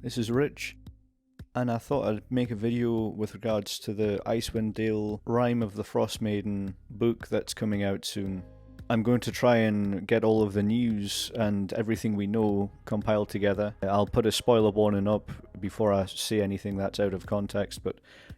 this is Rich, and I thought I'd make a video with regards to the Icewind Dale Rime of the Frostmaiden book that's coming out soon. I'm going to try and get all of the news and everything we know compiled together. I'll put a spoiler warning up before I say anything that's out of context, but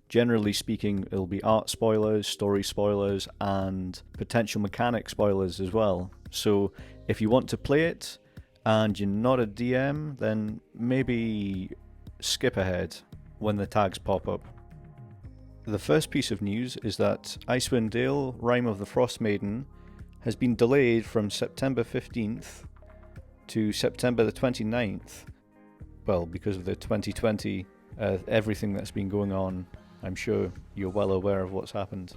generally speaking, it'll be art spoilers, story spoilers, and potential mechanic spoilers as well. So if you want to play it and you're not a DM, then maybe skip ahead when the tags pop up. The first piece of news is that Icewind Dale, Rime of the Frostmaiden, has been delayed from September 15th to September the 29th. Well, because of the 2020, everything that's been going on, I'm sure you're well aware of what's happened.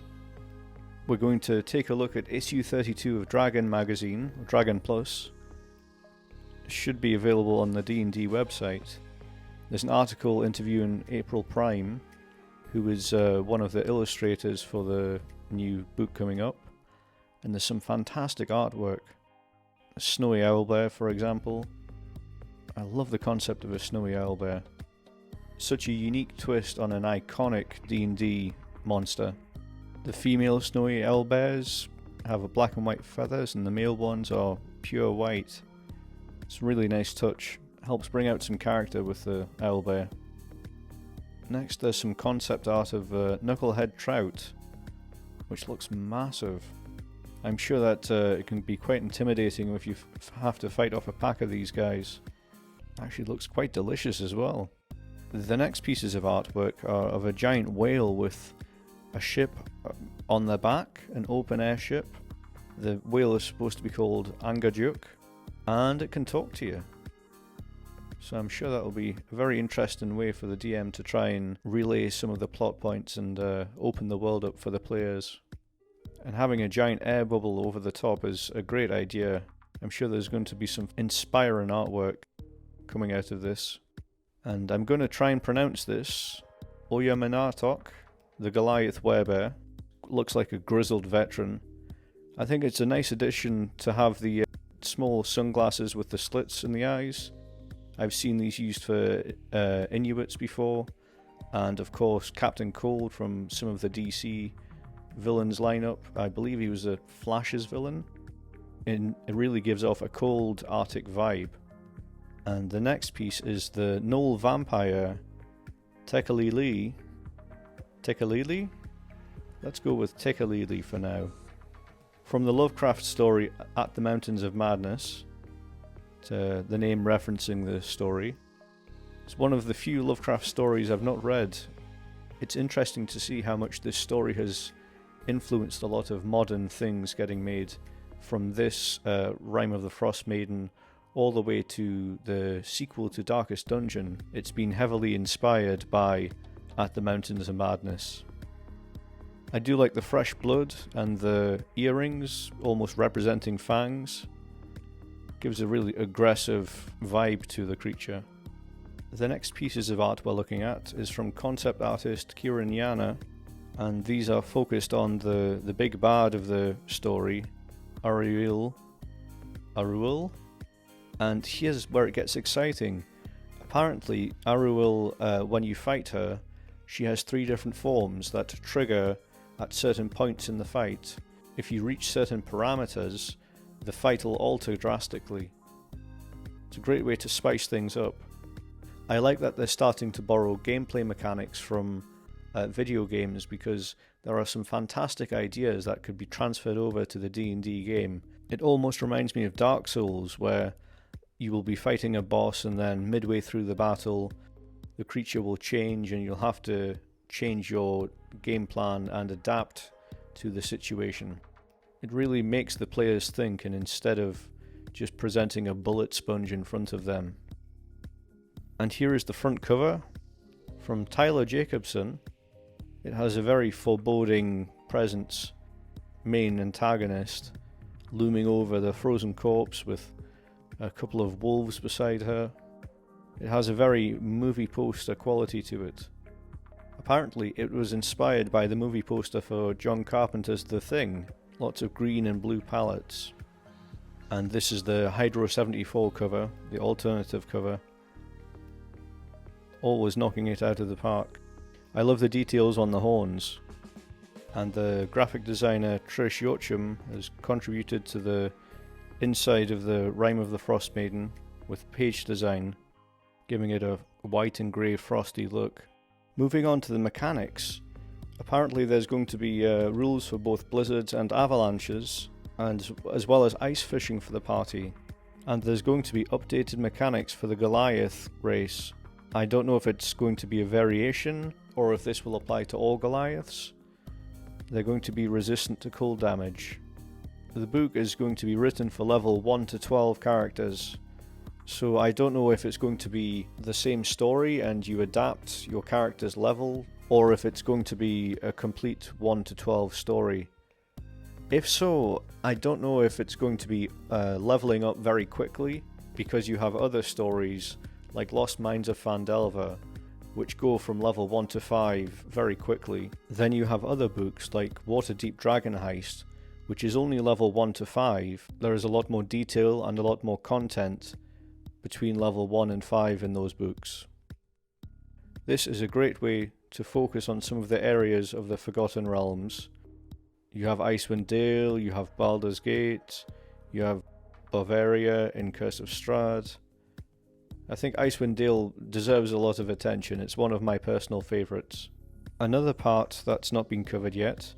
We're going to take a look at issue 32 of Dragon magazine, Dragon Plus. It should be available on the D&D website. There's an article interviewing April Prime, who is one of the illustrators for the new book coming up. And there's some fantastic artwork. A snowy owlbear, for example. I love the concept of a snowy owlbear. Such a unique twist on an iconic D&D monster. The female snowy owlbears have black and white feathers, and the male ones are pure white. It's a really nice touch. Helps bring out some character with the owlbear. Next, there's some concept art of Knucklehead Trout, which looks massive. I'm sure that it can be quite intimidating if you have to fight off a pack of these guys. Actually looks quite delicious as well. The next pieces of artwork are of a giant whale with a ship on their back, an open air ship. The whale is supposed to be called Angajuk, and it can talk to you. So I'm sure that will be a very interesting way for the DM to try and relay some of the plot points and open the world up for the players. And having a giant air bubble over the top is a great idea. I'm sure there's going to be some inspiring artwork coming out of this. And I'm going to try and pronounce this. Oyamenatok, the Goliath werebear. Looks like a grizzled veteran. I think it's a nice addition to have the small sunglasses with the slits in the eyes. I've seen these used for Inuits before. And of course Captain Cold from some of the DC villains lineup. I believe he was a Flash's villain. And it really gives off a cold Arctic vibe. And the next piece is the Knoll Vampire Tekalili. Tekalili? Let's go with Tekalili for now. From the Lovecraft story At the Mountains of Madness, the name referencing the story. It's one of the few Lovecraft stories I've not read. It's interesting to see how much this story has influenced a lot of modern things getting made, from this Rime of the Frostmaiden all the way to the sequel to Darkest Dungeon. It's been heavily inspired by At the Mountains of Madness. I do like the fresh blood and the earrings, almost representing fangs. Gives a really aggressive vibe to the creature. The next pieces of art we're looking at is from concept artist Kieran Yana, and these are focused on the big bad of the story, Aruil. And here's where it gets exciting. Apparently, Aruil, when you fight her, she has 3 different forms that trigger at certain points in the fight. If you reach certain parameters, the fight will alter drastically. It's a great way to spice things up. I like that they're starting to borrow gameplay mechanics from video games, because there are some fantastic ideas that could be transferred over to the D&D game. It almost reminds me of Dark Souls, where you will be fighting a boss and then midway through the battle the creature will change and you'll have to change your game plan and adapt to the situation. It really makes the players think, and instead of just presenting a bullet sponge in front of them. And here is the front cover from Tyler Jacobson. It has a very foreboding presence, main antagonist, looming over the frozen corpse with a couple of wolves beside her. It has a very movie poster quality to it. Apparently it was inspired by the movie poster for John Carpenter's The Thing. Lots of green and blue palettes. And this is the Hydro 74 cover, the alternative cover. always knocking it out of the park. I love the details on the horns, and the graphic designer Trish Yochum has contributed to the inside of the Rime of the Frostmaiden with page design, giving it a white and grey frosty look. Moving on to the mechanics, apparently there's going to be rules for both blizzards and avalanches, and as well as ice fishing for the party. And there's going to be updated mechanics for the Goliath race. I don't know if it's going to be a variation, or if this will apply to all Goliaths. They're going to be resistant to cold damage. The book is going to be written for level 1 to 12 characters, so I don't know if it's going to be the same story and you adapt your character's level, or if it's going to be a complete 1 to 12 story. If so, I don't know if it's going to be leveling up very quickly, because you have other stories like Lost Mines of Phandelver, which go from level 1 to 5 very quickly. Then you have other books like Waterdeep Dragon Heist, which is only level 1 to 5. There is a lot more detail and a lot more content between level 1 and 5 in those books. This is a great way to focus on some of the areas of the Forgotten Realms. You have Icewind Dale, you have Baldur's Gate, you have Bavaria in Curse of Strahd. I think Icewind Dale deserves a lot of attention. It's one of my personal favourites. Another part that's not been covered yet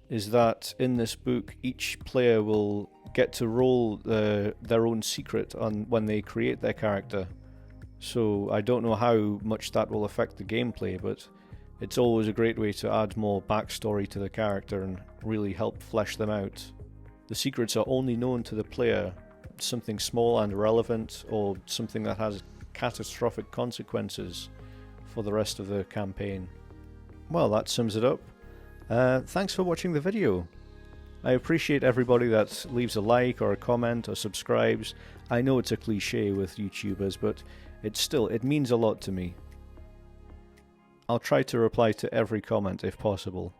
is that in this book each player will get to roll their own secret on when they create their character. So I don't know how much that will affect the gameplay, but it's always a great way to add more backstory to the character and really help flesh them out. The secrets are only known to the player, something small and relevant, or something that has catastrophic consequences for the rest of the campaign. Well, that sums it up. Thanks for watching the video. I appreciate everybody that leaves a like or a comment or subscribes. I know it's a cliche with YouTubers, but it means a lot to me. I'll try to reply to every comment if possible.